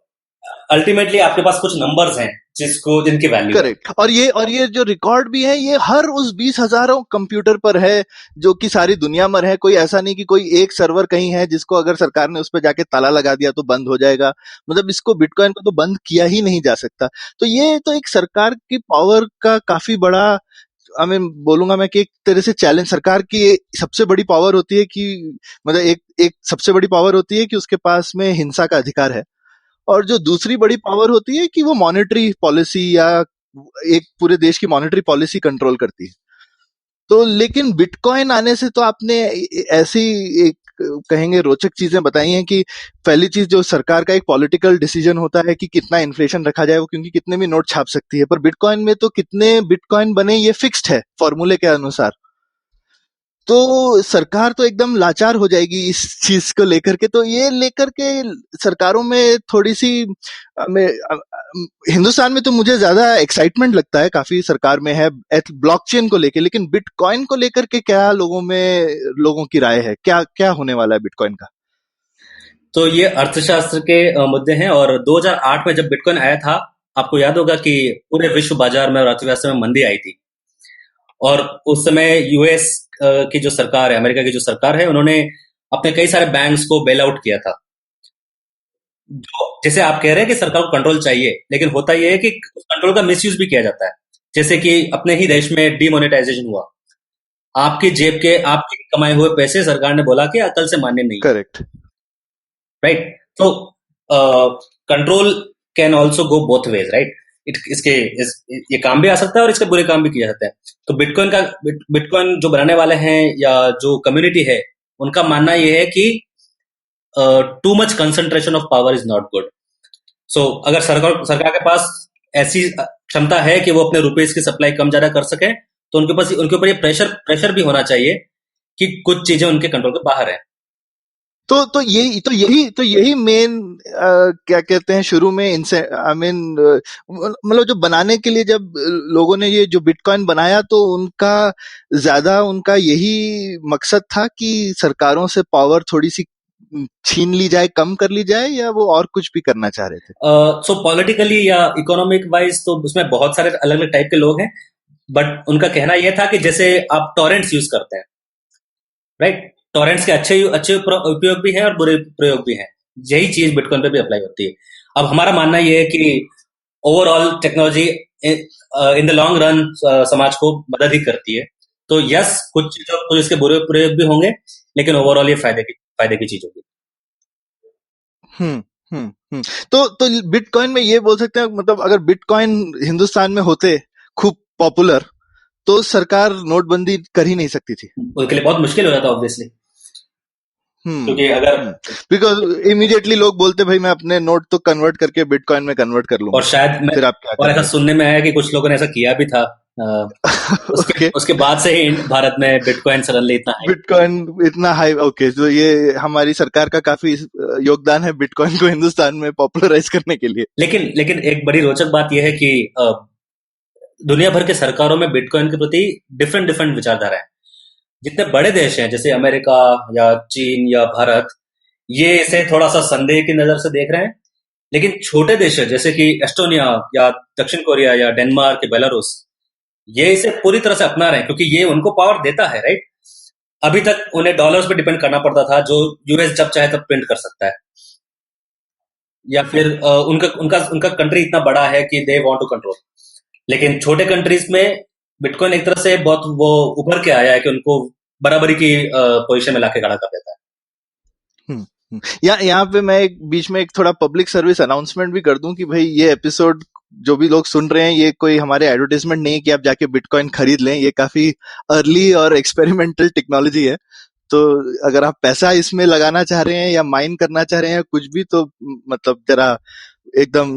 अल्टीमेटली आपके पास कुछ नंबर्स हैं जिनकी वैल्यू करेक्ट। और ये जो रिकॉर्ड भी है, ये हर उस 20,000 कंप्यूटर पर है जो कि सारी दुनिया में है। कोई ऐसा नहीं कि कोई एक सर्वर कहीं है जिसको अगर सरकार ने उस पर जाके ताला लगा दिया तो बंद हो जाएगा। मतलब इसको, बिटकॉइन को तो बंद किया ही नहीं जा सकता। तो ये तो एक सरकार की पावर का काफी बड़ा, बोलूंगा मैं कि एक तरह से चैलेंज। सरकार की सबसे बड़ी पावर होती है कि मतलब एक सबसे बड़ी पावर होती है कि उसके पास में हिंसा का अधिकार है, और जो दूसरी बड़ी पावर होती है कि वो मॉनेटरी पॉलिसी या एक पूरे देश की मॉनेटरी पॉलिसी कंट्रोल करती है। तो लेकिन बिटकॉइन आने से तो आपने ऐसी एक कहेंगे रोचक चीजें बताई हैं कि पहली चीज, जो सरकार का एक पॉलिटिकल डिसीजन होता है कि कितना इन्फ्लेशन रखा जाए, वो क्योंकि कितने भी नोट छाप सकती है, पर बिटकॉइन में तो कितने बिटकॉइन बने ये फिक्स्ड है फॉर्मूले के अनुसार। तो सरकार तो एकदम लाचार हो जाएगी इस चीज को लेकर के। तो ये लेकर के सरकारों में थोड़ी सी हिंदुस्तान में तो मुझे ज्यादा एक्साइटमेंट लगता है, काफी सरकार में है ब्लॉकचेन को लेकर, लेकिन बिटकॉइन को लेकर के क्या लोगों की राय है, क्या होने वाला है बिटकॉइन का? तो ये अर्थशास्त्र के मुद्दे हैं, और 2008 में जब बिटकॉइन आया था, आपको याद होगा कि पूरे विश्व बाजार में और अर्थव्यवस्था में मंदी आई थी, और उस समय यूएस की जो सरकार है, अमेरिका की जो सरकार है, उन्होंने अपने कई सारे बैंक्स को बेल आउट किया था। जैसे आप कह रहे हैं कि सरकार को कंट्रोल चाहिए, लेकिन होता यह है कि कंट्रोल का मिसयूज भी किया जाता है। जैसे कि अपने ही देश में डीमोनेटाइजेशन हुआ, आपकी जेब के आपके कमाए हुए पैसे सरकार ने बोला कि अकल से मान्य नहीं। Correct, right. तो control can also go both ways, right. ये काम भी आ सकता है और इसके बुरे काम भी किया जाता है। तो बिटकॉइन जो बनाने वाले हैं या जो कम्युनिटी है, उनका मानना यह है कि too much concentration of power is not good. So अगर सरकार के पास ऐसी क्षमता है कि वो अपने रुपीज की सप्लाई कम ज्यादा कर सके, तो उनके ऊपर ये प्रेशर भी होना चाहिए कि कुछ चीजें उनके कंट्रोल के बाहर है। तो यही मेन क्या कहते हैं शुरू में इनसे आई मीन मतलब जो बनाने के लिए जब लोगों ने ये जो बिटकॉइन बनाया तो उनका यही मकसद था कि सरकारों से पावर थोड़ी सी छीन ली जाए, कम कर ली जाए, या वो और कुछ भी करना चाह रहे थे? सो पॉलिटिकली या इकोनॉमिक वाइज तो उसमें बहुत सारे अलग अलग टाइप के लोग हैं, बट उनका कहना यह था कि जैसे आप टॉरेंट्स यूज करते हैं, राइट? टॉरेंट्स के अच्छे उपयोग भी हैं और बुरे प्रयोग भी हैं। यही चीज बिटकॉइन पे भी अप्लाई होती है। अब हमारा मानना यह है कि overall technology in the long run समाज को मदद ही करती है। तो यस, कुछ चीजों को इसके बुरे प्रयोग भी होंगे, लेकिन ओवरऑल ये फायदे की चीज होगी। तो बिटकॉइन में ये बोल सकते हैं, मतलब अगर बिटकॉइन हिंदुस्तान में होते खूब पॉपुलर तो सरकार नोटबंदी कर ही नहीं सकती थी। उनके लिए बहुत मुश्किल हो जाता ऑब्वियसली, क्योंकि अगर बिकॉज इमीडिएटली लोग बोलते भाई मैं अपने नोट तो कन्वर्ट करके बिटकॉइन में कन्वर्ट कर लूंगा। और शायद फिर आप क्या और ऐसा सुनने में आया कि कुछ लोगों ने ऐसा किया भी था। उसके बाद से ही भारत में बिटकॉइन सडनली इतना हाई। ओके, तो ये हमारी सरकार का काफी योगदान है बिटकॉइन को हिंदुस्तान में पॉपुलराइज करने के लिए। लेकिन एक बड़ी रोचक बात यह है कि दुनिया भर के सरकारों में बिटकॉइन के प्रति डिफरेंट विचारधारा है। जितने बड़े देश हैं जैसे अमेरिका या चीन या भारत, ये इसे थोड़ा सा संदेह की नजर से देख रहे हैं, लेकिन छोटे देश है जैसे कि एस्टोनिया या दक्षिण कोरिया या डेनमार्क या बेलारूस, ये इसे पूरी तरह से अपना रहे हैं, क्योंकि ये उनको पावर देता है, राइट? अभी तक उन्हें डॉलर्स पे डिपेंड करना पड़ता था, जो यूएस जब चाहे तब प्रिंट कर सकता है, या फिर उनका कंट्री इतना बड़ा है कि दे वांट टू कंट्रोल। लेकिन छोटे कंट्रीज में बिटकॉइन एक तरह से बहुत वो उभर के आया है कि उनको बराबरी की पोजीशन में लाके खड़ा कर देता है। यहाँ पे मैं बीच में एक थोड़ा पब्लिक सर्विस अनाउंसमेंट भी कर दूं कि भाई ये एपिसोड जो भी लोग सुन रहे हैं, ये कोई हमारे एडवर्टाइजमेंट नहीं है कि आप जाके बिटकॉइन खरीद लें। ये काफी अर्ली और एक्सपेरिमेंटल टेक्नोलॉजी है, तो अगर आप पैसा इसमें लगाना चाह रहे हैं या माइन करना चाह रहे हैं कुछ भी, तो मतलब जरा एकदम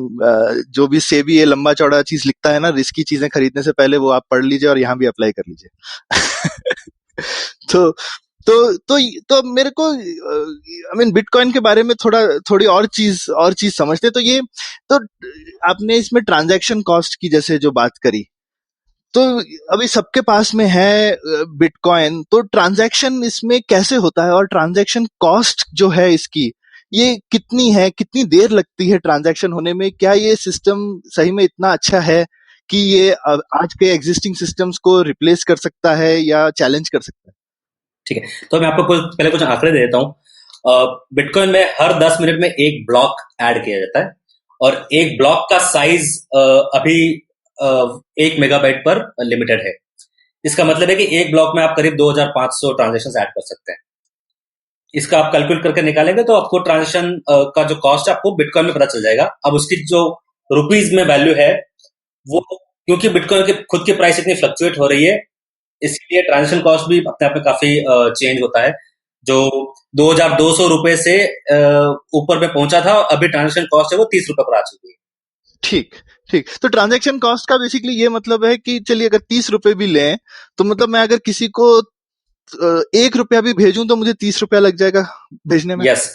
जो भी सेबी ये लंबा चौड़ा चीज लिखता है ना, रिस्की चीजें खरीदने से पहले, वो आप पढ़ लीजिए और यहाँ भी अप्लाई कर लीजिए। तो मेरे को आई मीन बिटकॉइन के बारे में थोड़ी और चीज समझते। तो आपने इसमें ट्रांजैक्शन कॉस्ट की जैसे जो बात करी, तो अभी सबके पास में है बिटकॉइन, तो ट्रांजैक्शन इसमें कैसे होता है और ट्रांजैक्शन कॉस्ट जो है इसकी ये कितनी है, कितनी देर लगती है ट्रांजैक्शन होने में? क्या ये सिस्टम सही में इतना अच्छा है कि ये आज के एग्जिस्टिंग सिस्टम्स को रिप्लेस कर सकता है या चैलेंज कर सकता है? ठीक है, तो मैं आपको पहले कुछ आंकड़े दे देता हूँ। बिटकॉइन में हर 10 मिनट में एक ब्लॉक ऐड किया जाता है, और एक ब्लॉक का साइज अभी 1 मेगाबाइट पर लिमिटेड है। इसका मतलब है कि एक ब्लॉक में आप करीब 2500 ट्रांजेक्शन ऐड कर सकते हैं। इसका आप कैलकुलेट करके निकालेंगे तो आपको ट्रांजेक्शन का जो कॉस्ट है आपको बिटकॉइन में पता चल जाएगा। अब उसकी जो रुपीज में वैल्यू है वो, क्योंकि बिटकॉइन की खुद की प्राइस इतनी फ्लक्चुएट हो रही है, इसलिए ट्रांजेक्शन कॉस्ट भी अपने आप में काफी चेंज होता है। जो 2200 रुपए से ऊपर में पहुंचा था, अभी ट्रांजेक्शन कॉस्ट है वो 30 रुपए पर आ चुकी है। ठीक। तो ट्रांजैक्शन कॉस्ट का बेसिकली ये मतलब है कि चलिए अगर 30 रुपए भी लें, तो मतलब मैं अगर किसी को 1 रुपया भी भेजूं तो मुझे 30 रुपया लग जाएगा भेजने में। यस,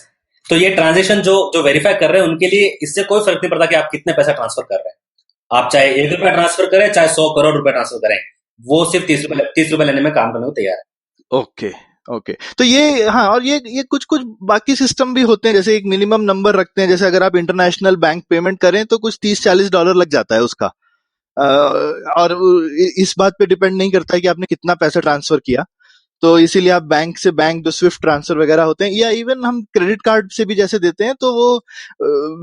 तो ये ट्रांजेक्शन जो वेरीफाई कर रहे हैं उनके लिए इससे कोई फर्क नहीं पड़ता कि आप कितने पैसा ट्रांसफर कर रहे हैं। आप चाहे 1 रुपया ट्रांसफर करें, चाहे 100 करोड़ रुपए ट्रांसफर करें, वो सिर्फ 30 रुपए लेने में काम करने को तैयार है। ओके। तो ये हाँ, और ये कुछ बाकी सिस्टम भी होते हैं, जैसे एक मिनिमम नंबर रखते हैं, जैसे अगर आप इंटरनेशनल बैंक पेमेंट करें तो कुछ $30-40 लग जाता है उसका, और इस बात पे डिपेंड नहीं करता है कि आपने कितना पैसा ट्रांसफर किया। तो इसीलिए आप बैंक से बैंक जो स्विफ्ट ट्रांसफर वगैरह होते हैं, या इवन हम क्रेडिट कार्ड से भी जैसे देते हैं, तो वो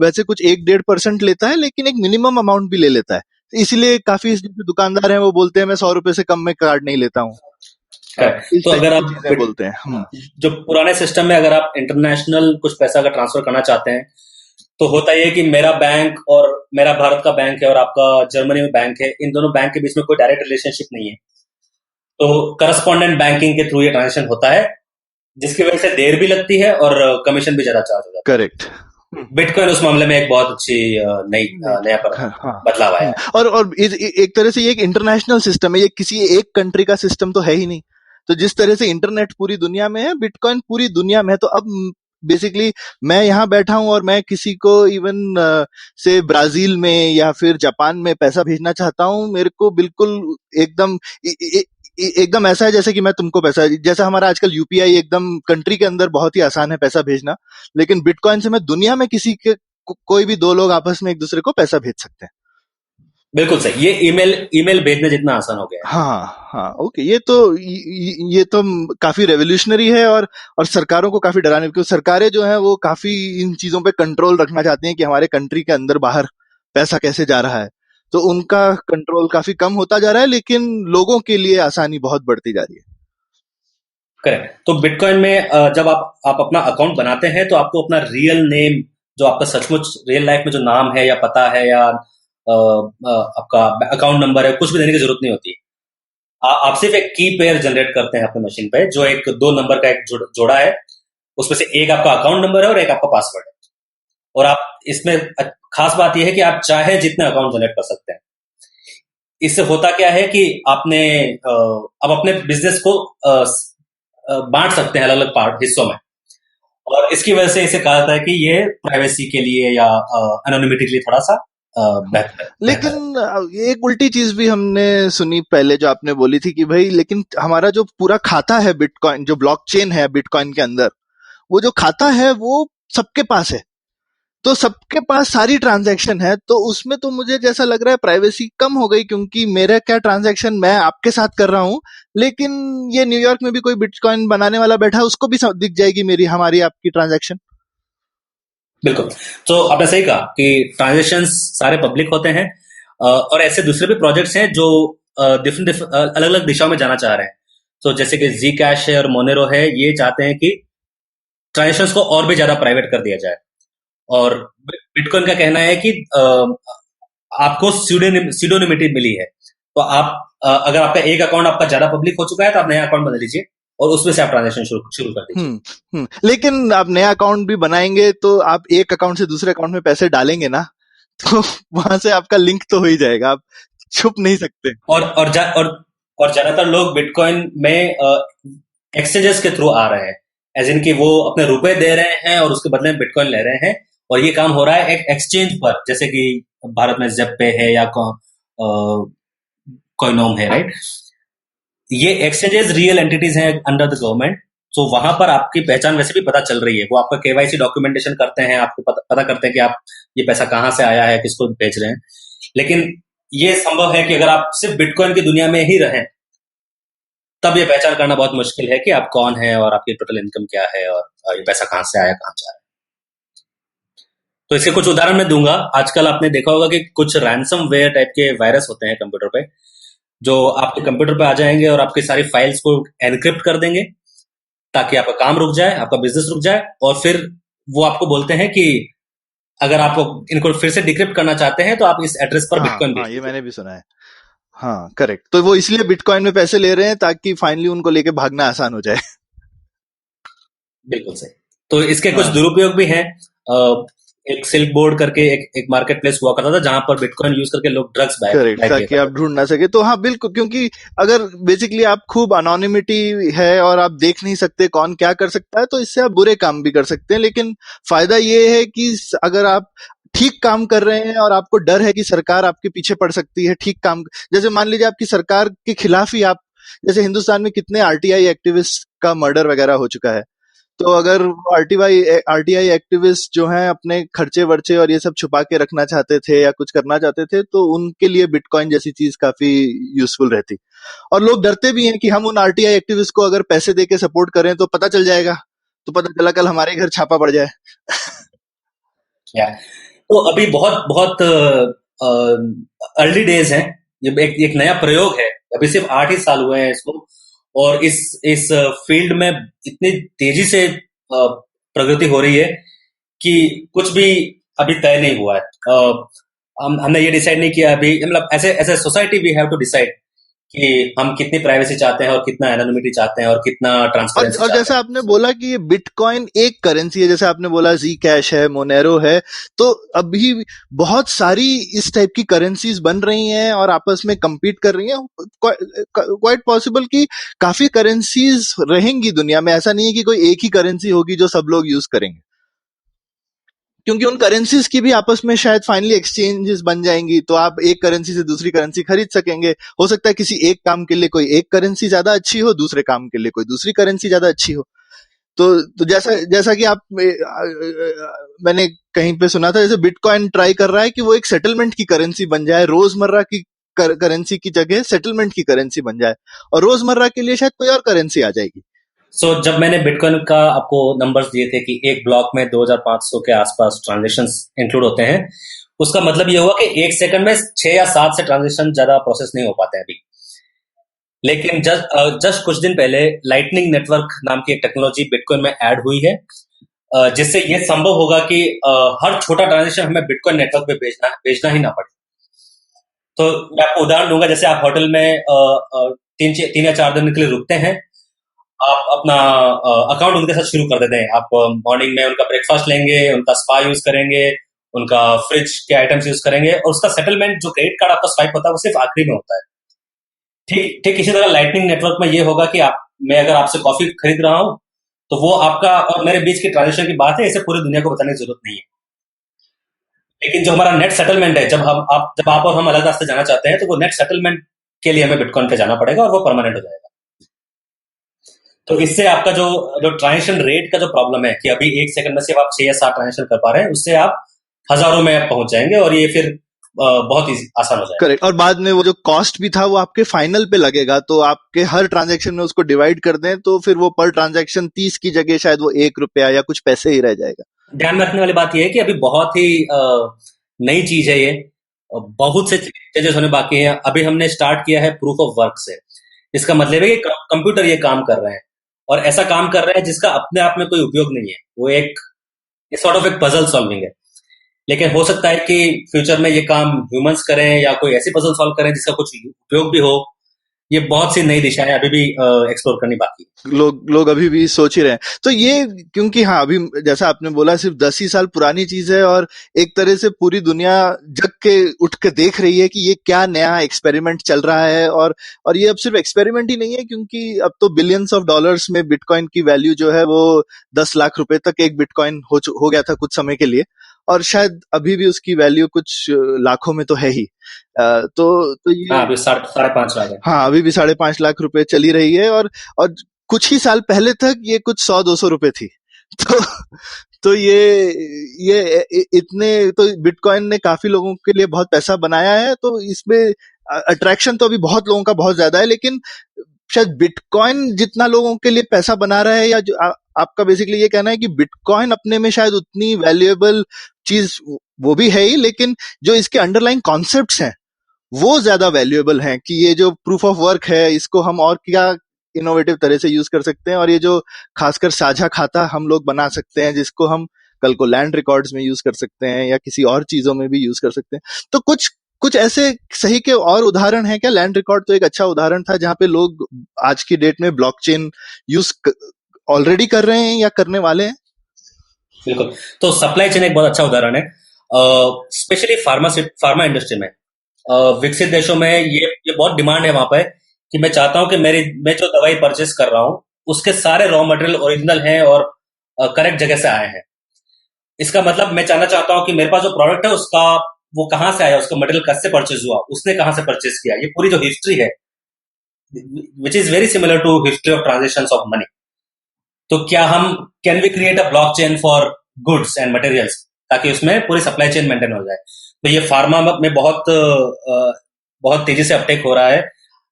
वैसे कुछ 1-1.5% लेता है, लेकिन एक मिनिमम अमाउंट भी ले लेता है। इसीलिए काफी दुकानदार हैं वो बोलते हैं मैं 100 रुपए से कम में कार्ड नहीं लेता हूँ। तो अगर आप बोलते हैं जो पुराने सिस्टम में अगर आप इंटरनेशनल कुछ पैसा अगर ट्रांसफर करना चाहते हैं, तो होता है कि मेरा बैंक और मेरा भारत का बैंक है और आपका जर्मनी में बैंक है, इन दोनों बैंक के बीच में कोई डायरेक्ट रिलेशनशिप नहीं है, तो करस्पॉन्डेंट बैंकिंग के थ्रू ये ट्रांजेक्शन होता है, जिसकी वजह से देर भी लगती है और कमीशन भी ज्यादा चार्ज होता है। करेक्ट। बिटकॉइन उस मामले में एक बहुत अच्छी नया हाँ, हाँ। बदलाव आया है। और एक तरह से ये एक इंटरनेशनल सिस्टम है, ये किसी एक कंट्री का सिस्टम तो है ही नहीं। तो जिस तरह से इंटरनेट पूरी दुनिया में है, बिटकॉइन पूरी दुनिया में है। तो अब बेसिकली मैं यहाँ बैठा हूँ और मैं किसी को इवन से ब्राजील में या फिर जापान में पैसा भेजना चाहता हूँ, मेरे को बिल्कुल एकदम एकदम ऐसा है जैसे कि मैं तुमको पैसा, जैसा हमारा आजकल यूपीआई एकदम कंट्री के अंदर बहुत ही आसान है पैसा भेजना, लेकिन बिटकॉइन से मैं दुनिया में किसी के कोई भी दो लोग आपस में एक दूसरे को पैसा भेज सकते हैं। बिल्कुल सही, ये ईमेल भेजने जितना आसान हो गया है। हाँ हाँ, ओके, ये तो काफी रेवोल्यूशनरी है। और सरकारों को काफी डराने, क्योंकि सरकारें जो हैं वो काफी इन चीजों पे कंट्रोल रखना चाहती हैं कि हमारे कंट्री के अंदर बाहर पैसा कैसे जा रहा है, तो उनका कंट्रोल काफी कम होता जा रहा है, लेकिन लोगों के लिए आसानी बहुत बढ़ती जा रही है। करेक्ट। तो बिटकॉइन में जब आप अपना अकाउंट बनाते हैं तो आपको अपना रियल नेम, जो आपका सचमुच रियल लाइफ में जो नाम है या पता है या आपका अकाउंट नंबर है, कुछ भी देने की जरूरत नहीं होती है। आप सिर्फ एक की पेयर जनरेट करते हैं अपने मशीन पे, जो एक 2 नंबर का एक जोड़ा है, उसमें से एक आपका अकाउंट नंबर है और एक आपका पासवर्ड है। और आप इसमें खास बात यह है कि आप चाहे जितने अकाउंट जनरेट कर सकते हैं। इससे होता क्या है कि आपने अब अपने बिजनेस को बांट सकते हैं अलग अलग पार्ट हिस्सों में, और इसकी वजह से इसे कहा जाता है कि ये प्राइवेसी के लिए या एनोनिमिटी के लिए थोड़ा सा बेहतर है। लेकिन एक उल्टी चीज भी हमने सुनी पहले, जो आपने बोली थी कि भाई लेकिन हमारा जो पूरा खाता है बिटकॉइन, जो ब्लॉकचेन है बिटकॉइन के अंदर, वो जो खाता है वो सबके पास है, तो सबके पास सारी ट्रांजैक्शन है, तो उसमें तो मुझे जैसा लग रहा है प्राइवेसी कम हो गई, क्योंकि मेरा क्या ट्रांजैक्शन मैं आपके साथ कर रहा हूं, लेकिन ये न्यूयॉर्क में भी कोई बिटकॉइन बनाने वाला बैठा है, उसको भी दिख जाएगी मेरी हमारी आपकी ट्रांजैक्शन। बिल्कुल। तो आपने सही कहा कि ट्रांजेक्शन्स सारे पब्लिक होते हैं, और ऐसे दूसरे भी प्रोजेक्ट्स हैं जो डिफरेंट अलग अलग दिशाओं में जाना चाह रहे हैं। तो जैसे कि जी कैश है और मोनेरो है, ये चाहते हैं कि ट्रांजेक्शन्स को और भी ज्यादा प्राइवेट कर दिया जाए। और बिटकॉइन का कहना है कि आपको सीडोनिमिटी मिली है, तो आप अगर आपका एक अकाउंट आपका ज्यादा पब्लिक हो चुका है तो आप नया अकाउंट बना लीजिए और उसमें से आप ट्रांजेक्शन शुरू कर दीजिए। लेकिन आप नया अकाउंट भी बनाएंगे तो आप एक अकाउंट से दूसरे अकाउंट में पैसे डालेंगे ना, तो वहां से आपका लिंक तो हो ही जाएगा, आप छुप नहीं सकते। और ज्यादातर लोग बिटकॉइन में एक्सचेंजेस के थ्रू आ रहे हैं, एज इन कि वो अपने रुपए दे रहे हैं और उसके बदले में बिटकॉइन ले रहे हैं, और ये काम हो रहा है एक एक्सचेंज पर, जैसे कि भारत में ज़ेप्पे है या कॉइनोम है, राइट। ये एक्सचेंजेस रियल एंटिटीज हैं अंडर द गवर्नमेंट, तो वहां पर आपकी पहचान वैसे भी पता चल रही है। वो आपका केवाईसी डॉक्यूमेंटेशन करते हैं, आपको पता करते हैं कि आप ये पैसा कहाँ से आया है, किसको भेज रहे हैं। लेकिन ये संभव है कि अगर आप सिर्फ बिटकॉइन की दुनिया में ही रहें, तब ये पहचान करना बहुत मुश्किल है कि आप कौन है और आपकी टोटल इनकम क्या है और ये पैसा कहाँ से आया, कहाँ जा रहा है। तो इसके कुछ उदाहरण मैं दूंगा। आजकल आपने देखा होगा कि कुछ रैंसमवेयर टाइप के वायरस होते हैं कंप्यूटर पे, जो आपके कंप्यूटर पे आ जाएंगे और आपकी सारी फाइल्स को एनक्रिप्ट कर देंगे ताकि आपका काम रुक जाए, आपका बिजनेस रुक जाए, और फिर वो आपको बोलते हैं कि अगर आप इनको फिर से डिक्रिप्ट करना चाहते हैं तो आप इस एड्रेस पर बिटकॉइन भेज दीजिए। ये मैंने भी सुना है। हाँ, करेक्ट। तो वो इसलिए बिटकॉइन में पैसे ले रहे हैं ताकि फाइनली उनको लेके भागना आसान हो जाए। बिल्कुल सही। तो इसके कुछ दुरुपयोग भी हैं। एक सिल्क बोर्ड करके एक मार्केट प्लेस हुआ करता था जहां पर बिटकॉइन यूज करके लोग ड्रग्स करेक्ट, ताकि आप ढूंढ ना सके। तो हाँ, बिल्कुल, क्योंकि अगर बेसिकली आप खूब अनोनिमिटी है और आप देख नहीं सकते कौन क्या कर सकता है, तो इससे आप बुरे काम भी कर सकते हैं। लेकिन फायदा ये है कि अगर आप ठीक काम कर रहे हैं और आपको डर है कि सरकार आपके पीछे पड़ सकती है, ठीक काम, जैसे मान लीजिए आपकी सरकार के खिलाफ ही आप, जैसे हिंदुस्तान में कितने आरटीआई एक्टिविस्ट का मर्डर वगैरह हो चुका है, तो अगर आरटीआई एक्टिविस्ट जो हैं अपने खर्चे वर्चे और ये सब छुपा के रखना चाहते थे या कुछ करना चाहते थे, तो उनके लिए बिटकॉइन जैसी चीज काफी यूजफुल रहती। और लोग डरते भी हैं कि हम उन आरटीआई एक्टिविस्ट को अगर पैसे दे के सपोर्ट करें तो पता चल जाएगा, तो पता चला कल हमारे घर छापा पड़ जाए। तो अभी बहुत बहुत अर्ली डेज हैं, ये एक नया प्रयोग है, अभी सिर्फ 8 ही साल हुए हैं इसको, और इस फील्ड में इतनी तेजी से प्रगति हो रही है कि कुछ भी अभी तय नहीं हुआ है। हमने ये डिसाइड नहीं किया अभी, मतलब ऐसे society we have to decide कि हम कितनी प्राइवेसी चाहते हैं और कितना एनोनिमिटी चाहते हैं और कितना ट्रांसपेरेंसी और चाहते जैसे हैं। आपने बोला कि ये बिटकॉइन एक करेंसी है, जैसे आपने बोला जी कैश है, मोनेरो है, तो अभी बहुत सारी इस टाइप की करेंसीज बन रही हैं और आपस में compete कर रही हैं। क्वाइट पॉसिबल कि काफी करेंसीज रहेंगी दुनिया में, ऐसा नहीं है कि कोई एक ही करेंसी होगी जो सब लोग यूज करेंगे, क्योंकि उन करेंसीज की भी आपस में शायद फाइनली एक्सचेंजेस बन जाएंगी, तो आप एक करेंसी से दूसरी करेंसी खरीद सकेंगे। हो सकता है किसी एक काम के लिए कोई एक करेंसी ज्यादा अच्छी हो, दूसरे काम के लिए कोई दूसरी करेंसी ज्यादा अच्छी हो। तो जैसा जैसा कि आप मैंने कहीं पे सुना था, जैसे बिटकॉइन ट्राई कर रहा है कि वो एक सेटलमेंट की करेंसी बन जाए, रोजमर्रा की करेंसी की जगह सेटलमेंट की करेंसी बन जाए, और रोजमर्रा के लिए शायद कोई और करेंसी आ जाएगी। जब मैंने बिटकॉइन का आपको नंबर्स दिए थे कि एक ब्लॉक में 2500 के आसपास ट्रांजेक्शंस इंक्लूड होते हैं, उसका मतलब ये हुआ कि एक सेकंड में 6 या 7 से ट्रांजेक्शन ज्यादा प्रोसेस नहीं हो पाते हैं अभी। लेकिन जस्ट कुछ दिन पहले लाइटनिंग नेटवर्क नाम की एक टेक्नोलॉजी बिटकॉइन में ऐड हुई है, जिससे ये संभव होगा कि हर छोटा ट्रांजेक्शन हमें बिटकॉइन नेटवर्क पे भेजना ही ना पड़े। तो मैं आपको उदाहरण दूंगा, जैसे आप होटल में 3 या 4 दिन के लिए रुकते हैं, आप अपना अकाउंट उनके साथ शुरू कर देते हैं। आप मॉर्निंग में उनका ब्रेकफास्ट लेंगे, उनका स्पा यूज करेंगे, उनका फ्रिज के आइटम्स यूज करेंगे, और उसका सेटलमेंट जो क्रेडिट कार्ड आपका स्वाइप होता है वो सिर्फ आखिरी में होता है। ठीक ठीक इसी तरह लाइटनिंग नेटवर्क में ये होगा कि मैं अगर आपसे कॉफी खरीद रहा हूं, तो वो आपका और मेरे बीच की ट्रांजेक्शन की बात है, इसे पूरी दुनिया को बताने की जरूरत नहीं है। लेकिन जो हमारा नेट सेटलमेंट है, जब आप और हम अलग रास्ते जाना चाहते हैं, तो वो नेट सेटलमेंट के लिए हमें बिटकॉइन पे जाना पड़ेगा और वो परमानेंट हो जाएगा। तो इससे आपका जो ट्रांजेक्शन रेट का जो प्रॉब्लम है कि अभी एक सेकंड में सिर्फ आप 6 या 7 ट्रांजेक्शन कर पा रहे हैं, उससे आप हजारों में पहुंच जाएंगे और ये फिर बहुत ही आसान हो जाएगा। करेक्ट। और बाद में वो जो कॉस्ट भी था वो आपके फाइनल पे लगेगा, तो आपके हर ट्रांजेक्शन में उसको डिवाइड कर दें तो फिर वो पर ट्रांजेक्शन 30 की जगह शायद वो ₹1 या कुछ पैसे ही रह जाएगा। ध्यान में रखने वाली बात यह है कि अभी बहुत ही नई चीज है ये, बहुत से चेंजेस होने बाकी हैं। अभी हमने स्टार्ट किया है प्रूफ ऑफ वर्क से। इसका मतलब है कि कंप्यूटर ये काम कर रहे हैं, और ऐसा काम कर रहे हैं जिसका अपने आप में कोई उपयोग नहीं है। वो एक सॉर्ट ऑफ एक पजल सॉल्विंग है। लेकिन हो सकता है कि फ्यूचर में ये काम ह्यूमंस करें या कोई ऐसी पजल सॉल्व करें जिसका कुछ उपयोग भी हो। ये बहुत सी नई दिशाएं अभी भी एक्सप्लोर करनी बाकी है। लोग अभी भी सोच ही रहे हैं। तो ये क्योंकि हाँ, अभी जैसा आपने बोला सिर्फ 10 ही साल पुरानी चीज है, और एक तरह से पूरी दुनिया जग के उठ के देख रही है कि ये क्या नया एक्सपेरिमेंट चल रहा है। और ये अब सिर्फ एक्सपेरिमेंट ही नहीं है, क्योंकि अब तो बिलियंस ऑफ डॉलर्स में बिटकॉइन की वैल्यू जो है वो 10 लाख रुपए तक एक बिटकॉइन हो गया था कुछ समय के लिए, और शायद अभी भी उसकी वैल्यू कुछ लाखों में तो है ही। तो ये हाँ, अभी 5.5 लाख है। हाँ, अभी भी 5.5 लाख रुपए चली रही है, और कुछ ही साल पहले तक ये कुछ 100-200 रुपए थी। तो ये इतने तो बिटकॉइन ने काफी लोगों के लिए बहुत पैसा बनाया है, तो इसमें अट्रैक्शन तो अभी बहुत लोगों का बहुत ज्यादा है। लेकिन शायद बिटकॉइन जितना लोगों के लिए पैसा बना रहा है, या जो आपका बेसिकली ये कहना है कि बिटकॉइन अपने में शायद उतनी वैल्यूएबल चीज वो भी है ही, लेकिन जो इसके अंडरलाइंग कॉन्सेप्ट्स हैं वो ज्यादा वैल्यूएबल हैं, कि ये जो प्रूफ ऑफ वर्क है इसको हम और क्या इनोवेटिव तरह से यूज कर सकते हैं, और ये जो खासकर साझा खाता हम लोग बना सकते हैं जिसको हम कल को लैंड रिकॉर्ड्स में यूज कर सकते हैं या किसी और चीजों में भी यूज कर सकते हैं। तो कुछ ऐसे सही के और उदाहरण हैं क्या? लैंड रिकॉर्ड तो एक अच्छा उदाहरण था जहां पे लोग आज की डेट में ब्लॉकचेन यूज ऑलरेडी कर रहे हैं या करने वाले हैं। बिल्कुल। तो सप्लाई चेन एक बहुत अच्छा उदाहरण है, स्पेशली फार्मा इंडस्ट्री में। विकसित देशों में ये बहुत डिमांड है वहां पर कि मैं चाहता हूं कि मैं जो दवाई परचेस कर रहा हूं उसके सारे रॉ मटेरियल ओरिजिनल हैं और करेक्ट जगह से आए हैं। इसका मतलब मैं जानना चाहता हूं कि मेरे पास जो प्रोडक्ट है उसका वो कहां से आया, उसका मटेरियल कैसे परचेज हुआ, उसने कहां से परचेज किया, ये पूरी जो हिस्ट्री है, which is very similar to history of transactions of money. तो क्या can we create a blockchain for goods and materials, ताकि उसमें पूरी सप्लाई चेन मेंटेन हो जाए। तो ये फार्मा में बहुत तेजी से अपटेक हो रहा है।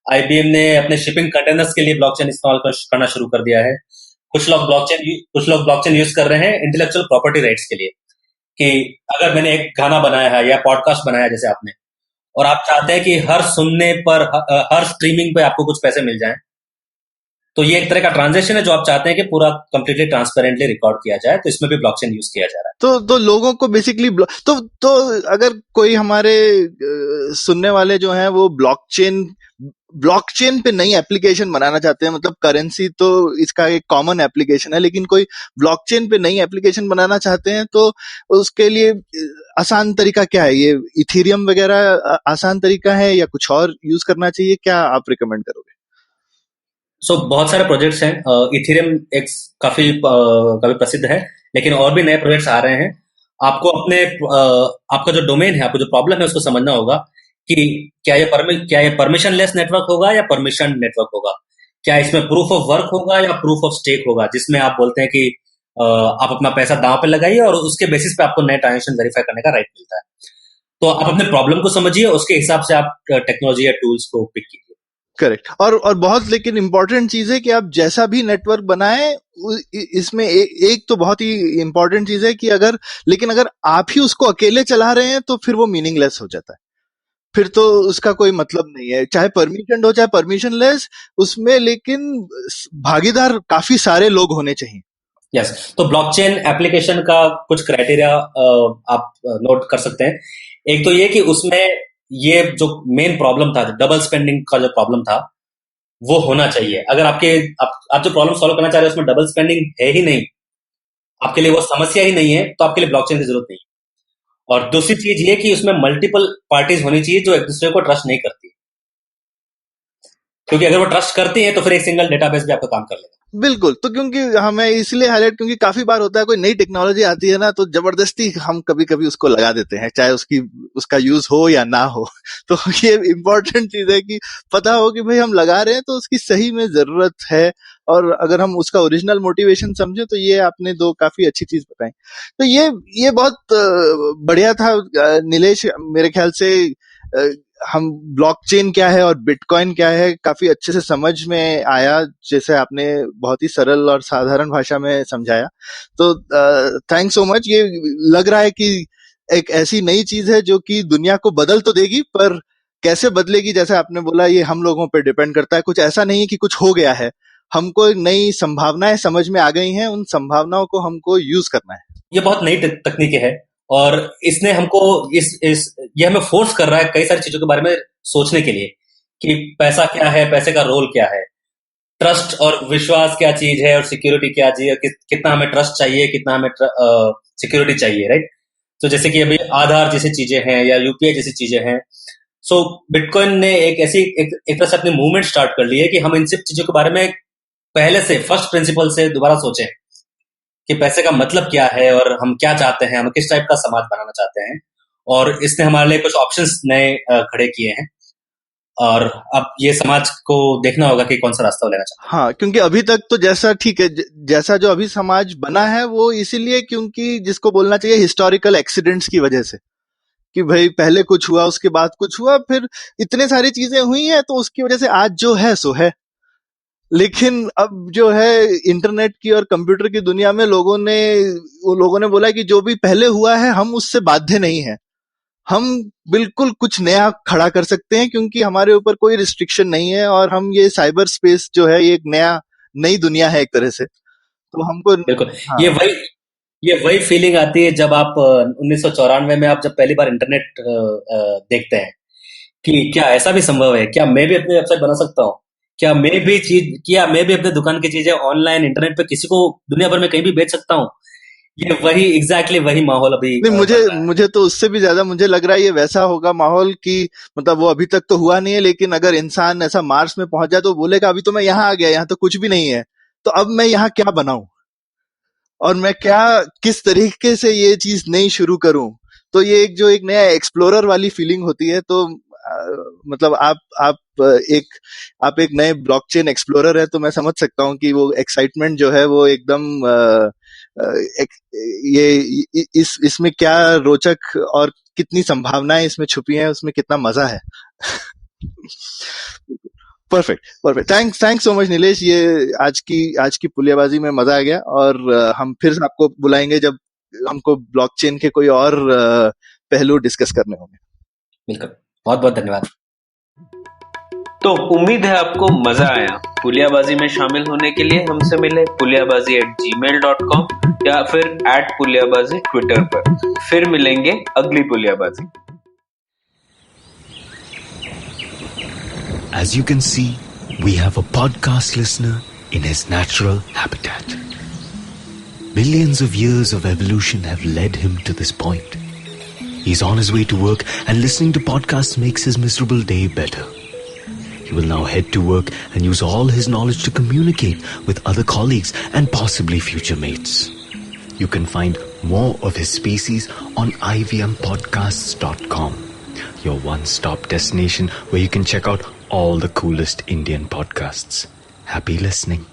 आईबीएम ने अपने शिपिंग कंटेनर्स के लिए ब्लॉकचेन इस्तेमाल करना शुरू कर दिया है। कुछ लोग ब्लॉकचेन यूज कर रहे हैं इंटेलेक्चुअल प्रॉपर्टी राइट्स के लिए, कि अगर मैंने एक गाना बनाया है या पॉडकास्ट बनाया जैसे आपने, और आप चाहते हैं कि हर सुनने पर हर स्ट्रीमिंग पे आपको कुछ पैसे मिल जाएं, तो ये एक तरह का ट्रांजेक्शन है जो आप चाहते हैं कि पूरा कंप्लीटली ट्रांसपेरेंटली रिकॉर्ड किया जाए। तो इसमें भी ब्लॉकचेन यूज किया जा रहा है। तो लोगों को बेसिकली तो अगर कोई हमारे सुनने वाले जो हैं वो ब्लॉकचेन ब्लॉकचेन पे नई एप्लीकेशन बनाना चाहते हैं, मतलब करेंसी तो इसका एक कॉमन एप्लीकेशन है, लेकिन कोई ब्लॉकचेन पे नई एप्लीकेशन बनाना चाहते हैं तो उसके लिए आसान तरीका क्या है? ये इथेरियम वगैरह आसान तरीका है या कुछ और यूज करना चाहिए? क्या आप रिकमेंड करोगे? बहुत सारे प्रोजेक्ट्स हैं। इथेरियम एक काफी प्रसिद्ध है, लेकिन और भी नए प्रोजेक्ट्स आ रहे हैं। आपको आपका जो डोमेन है, आपको जो प्रॉब्लम है, उसको समझना होगा कि क्या ये परमिशनलेस नेटवर्क होगा या परमिशन नेटवर्क होगा। क्या इसमें प्रूफ ऑफ वर्क होगा या प्रूफ ऑफ स्टेक होगा, जिसमें आप बोलते हैं कि आप अपना पैसा दांव पे लगाइए और उसके बेसिस पे आपको नए ट्रांजेक्शन वेरीफाई करने का राइट मिलता है। तो आप अपने प्रॉब्लम को समझिए, उसके हिसाब से आप टेक्नोलॉजी या टूल्स को पिक कीजिए। करेक्ट। और बहुत लेकिन इंपॉर्टेंट चीज है कि आप जैसा भी नेटवर्क बनाए, इसमें एक तो बहुत ही इंपॉर्टेंट चीज है कि अगर आप ही उसको अकेले चला रहे हैं तो फिर वो मीनिंगलेस हो जाता है, फिर तो उसका कोई मतलब नहीं है, चाहे परमिशन हो चाहे परमिशनलेस, उसमें लेकिन भागीदार काफी सारे लोग होने चाहिए। यस, तो ब्लॉकचेन एप्लीकेशन का कुछ क्राइटेरिया आप नोट कर सकते हैं। एक तो ये कि उसमें ये जो मेन प्रॉब्लम था, डबल स्पेंडिंग का जो प्रॉब्लम था, वो होना चाहिए। अगर आप जो प्रॉब्लम सॉल्व करना चाह रहे हैं उसमें डबल स्पेंडिंग है ही नहीं, आपके लिए वो समस्या ही नहीं है, तो आपके लिए ब्लॉकचेन की जरूरत नहीं है। और दूसरी चीज ये कि उसमें मल्टीपल पार्टीज होनी चाहिए जो एक दूसरे को ट्रस्ट नहीं करती, क्योंकि अगर वो ट्रस्ट करती हैं तो फिर एक सिंगल डेटाबेस भी आपका काम कर लेगा। बिल्कुल। तो क्योंकि हमें इसलिए हाईलाइट, क्योंकि काफी बार होता है कोई नई टेक्नोलॉजी आती है ना, तो जबरदस्ती हम कभी कभी उसको लगा देते हैं, चाहे उसका यूज हो या ना हो। तो ये इम्पोर्टेंट चीज है कि पता हो कि भाई हम लगा रहे हैं तो उसकी सही में जरूरत है, और अगर हम उसका ओरिजिनल मोटिवेशन समझे तो ये आपने दो काफी अच्छी चीज बताई। तो ये बहुत बढ़िया था नीलेश। मेरे ख्याल से हम ब्लॉकचेन क्या है और बिटकॉइन क्या है काफी अच्छे से समझ में आया, जैसे आपने बहुत ही सरल और साधारण भाषा में समझाया। तो थैंक्स सो मच। ये लग रहा है कि एक ऐसी नई चीज है जो कि दुनिया को बदल तो देगी, पर कैसे बदलेगी, जैसे आपने बोला, ये हम लोगों पे डिपेंड करता है। कुछ ऐसा नहीं है कि कुछ हो गया है, हमको नई संभावनाएं समझ में आ गई हैं, उन संभावनाओं को हमको यूज करना है। ये बहुत नई तकनीक है और इसने हमको ये हमें फोर्स कर रहा है कई सारी चीजों के बारे में सोचने के लिए, कि पैसा क्या है, पैसे का रोल क्या है, ट्रस्ट और विश्वास क्या चीज है, और सिक्योरिटी क्या चीज है, कितना हमें ट्रस्ट चाहिए, कितना हमें सिक्योरिटी चाहिए, राइट। तो जैसे कि अभी आधार जैसी चीजें हैं या यूपीआई जैसी चीजें हैं। सो बिटकॉइन ने एक तरह से अपनी मूवमेंट स्टार्ट कर ली है कि हम इन सब चीजों के बारे में पहले से फर्स्ट प्रिंसिपल से दोबारा सोचें कि पैसे का मतलब क्या है और हम क्या चाहते हैं, हम किस टाइप का समाज बनाना चाहते हैं। और इसने हमारे लिए कुछ ऑप्शंस नए खड़े किए हैं, और अब ये समाज को देखना होगा कि कौन सा रास्ता लेना चाहिए। हाँ, क्योंकि अभी तक तो जैसा ठीक है, जैसा जो अभी समाज बना है वो इसीलिए क्योंकि जिसको बोलना चाहिए हिस्टोरिकल एक्सीडेंट्स की वजह से, कि भाई पहले कुछ हुआ, उसके बाद कुछ हुआ, फिर इतने सारी चीजें हुई हैं, तो उसकी वजह से आज जो है सो है। लेकिन अब जो है इंटरनेट की और कंप्यूटर की दुनिया में लोगों ने बोला कि जो भी पहले हुआ है हम उससे बाध्य नहीं है, हम बिल्कुल कुछ नया खड़ा कर सकते हैं, क्योंकि हमारे ऊपर कोई रिस्ट्रिक्शन नहीं है, और हम ये साइबर स्पेस जो है ये एक नई दुनिया है एक तरह से। तो हमको बिल्कुल हाँ, ये वही फीलिंग आती है जब आप 1994 में आप जब पहली बार इंटरनेट देखते हैं कि क्या ऐसा भी संभव है, क्या मैं भी अपनी वेबसाइट बना सकता हूँ, क्या मैं भी अपने दुकान की चीजें ऑनलाइन इंटरनेट पे किसी को दुनिया भर में कहीं भी बेच सकता हूँ। ये वही एग्जैक्टली वही माहौल अभी नहीं, मुझे तो उससे भी ज्यादा मुझे लग रहा है ये वैसा होगा माहौल कि मतलब वो अभी तक तो हुआ नहीं है, लेकिन अगर इंसान ऐसा मार्स में पहुंच जाए तो बोलेगा अभी तो मैं यहाँ आ गया, यहाँ तो कुछ भी नहीं है, तो अब मैं यहाँ क्या बनाऊं और मैं किस तरीके से ये चीज नई शुरू करूं। तो ये एक नया एक्सप्लोरर वाली फीलिंग होती है। तो मतलब आप एक नए ब्लॉकचेन एक्सप्लोरर है, तो मैं समझ सकता हूँ कि वो एक्साइटमेंट जो है वो एकदम इसमें क्या रोचक और कितनी संभावनाएं इसमें छुपी हैं, उसमें कितना मजा है। Perfect. Thanks so much Nilesh. ये आज की पुलियाबाजी में मजा आ गया, और हम फिर आपको बुलाएंगे जब हमको ब्लॉकचेन के कोई और पहलू डिस्कस करने होंगे। बिल्कुल, बहुत बहुत धन्यवाद। तो उम्मीद है आपको मजा आया। पुलियाबाजी में शामिल होने के लिए हमसे मिले puliyabazi@gmail.com या फिर @puliyabazi ट्विटर पर। फिर मिलेंगे अगली Puliyabaazi. As you can see, we have a podcast listener in his natural habitat. Millions of years of evolution have led him to this point. He's on his way to work, and listening to podcasts makes his miserable day better. He will now head to work and use all his knowledge to communicate with other colleagues and possibly future mates. You can find more of his species on ivmpodcasts.com, your one-stop destination where you can check out all the coolest Indian podcasts. Happy listening.